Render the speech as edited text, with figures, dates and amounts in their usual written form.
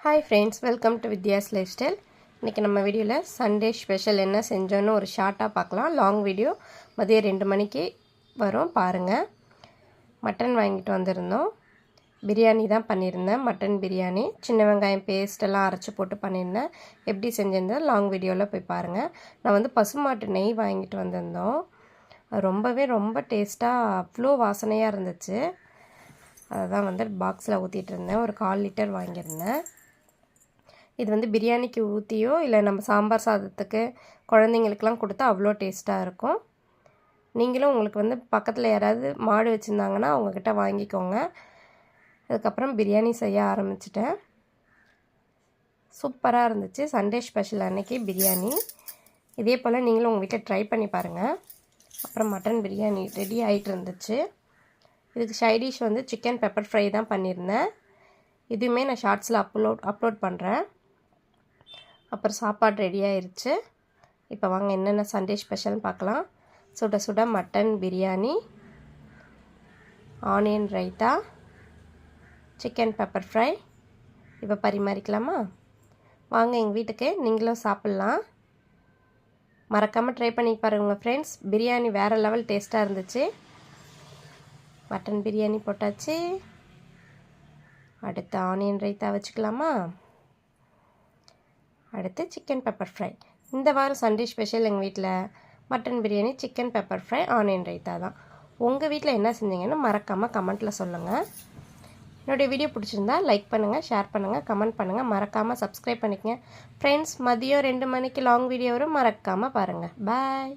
Hi friends, welcome to Vidya's life style. இன்றைக்கி நம்ம வீடியோவில் சண்டே ஸ்பெஷல் என்ன செஞ்சோன்னு ஒரு ஷார்ட்டாக பார்க்கலாம். லாங் வீடியோ மதியம் 2 மணிக்கு வரும், பாருங்கள். மட்டன் வாங்கிட்டு வந்திருந்தோம். பிரியாணி தான் பண்ணியிருந்தேன், மட்டன் பிரியாணி. சின்ன வெங்காயம் பேஸ்ட்டெல்லாம் அரைச்சி போட்டு பண்ணியிருந்தேன். எப்படி செஞ்சிருந்தேன் லாங் வீடியோவில் போய் பாருங்கள். நான் வந்து பசுமாட்டு நெய் வாங்கிட்டு வந்திருந்தோம். ரொம்ப டேஸ்ட்டாக அவ்வளோ வாசனையாக இருந்துச்சு. அதை தான் வந்து பாக்ஸில் ஊற்றிட்டு இருந்தேன். ஒரு 1/4 லிட்டர் வாங்கியிருந்தேன். இது வந்து பிரியாணிக்கு ஊற்றியோ இல்லை நம்ம சாம்பார் சாதத்துக்கு குழந்தைங்களுக்கெலாம் கொடுத்தா அவ்வளோ டேஸ்ட்டாக இருக்கும். நீங்களும் உங்களுக்கு வந்து பக்கத்தில் யாராவது மாடு வச்சுருந்தாங்கன்னா அவங்கக்கிட்ட வாங்கிக்கோங்க. அதுக்கப்புறம் பிரியாணி செய்ய ஆரம்பிச்சிட்டேன். சூப்பராக இருந்துச்சு. சண்டே ஸ்பெஷல் அன்னைக்கு பிரியாணி. இதே போல் நீங்களும் உங்கள் வீட்டில் ட்ரை பண்ணி பாருங்கள். அப்புறம் மட்டன் பிரியாணி ரெடி ஆகிட்டு இருந்துச்சு. இதுக்கு சைடிஷ் வந்து சிக்கன் பெப்பர் ஃப்ரை தான் பண்ணியிருந்தேன். இதுவுமே நான் ஷார்ட்ஸில் அப்லோட் பண்ணுறேன். அப்புறம் சாப்பாடு ரெடி ஆயிடுச்சு. இப்போ வாங்க என்னென்ன சண்டே ஸ்பெஷல்னு பார்க்கலாம். சுட சுட mutton biryani, onion raita, chicken pepper fry. இப்போ பரிமாறிக்கலாமா? வாங்க எங்கள் வீட்டுக்கு, நீங்களும் சாப்பிட்லாம். மறக்காமல் ட்ரை பண்ணி பாருங்கள் ஃப்ரெண்ட்ஸ். பிரியாணி வேறு லெவல் டேஸ்ட்டாக இருந்துச்சு. மட்டன் பிரியாணி போட்டாச்சு. அடுத்து ஆனியன் ரைத்தா வச்சுக்கலாமா? அடுத்து சிக்கன் பெப்பர் ஃப்ரை. இந்த வாரம் சண்டே ஸ்பெஷல் எங்கள் வீட்டில் mutton biryani, chicken pepper fry, onion raita தான். உங்கள் வீட்டில் என்ன செஞ்சீங்கன்னு மறக்காமல் கமெண்ட்டில் சொல்லுங்கள். என்னுடைய வீடியோ பிடிச்சிருந்தா லைக் பண்ணுங்கள், ஷேர் பண்ணுங்கள், கமெண்ட் பண்ணுங்கள். மறக்காமல் சப்ஸ்கிரைப் பண்ணிக்கங்க ஃப்ரெண்ட்ஸ். மதியம் 2 மணிக்கு லாங் வீடியோ வரும், மறக்காமல் பாருங்கள். பாய்.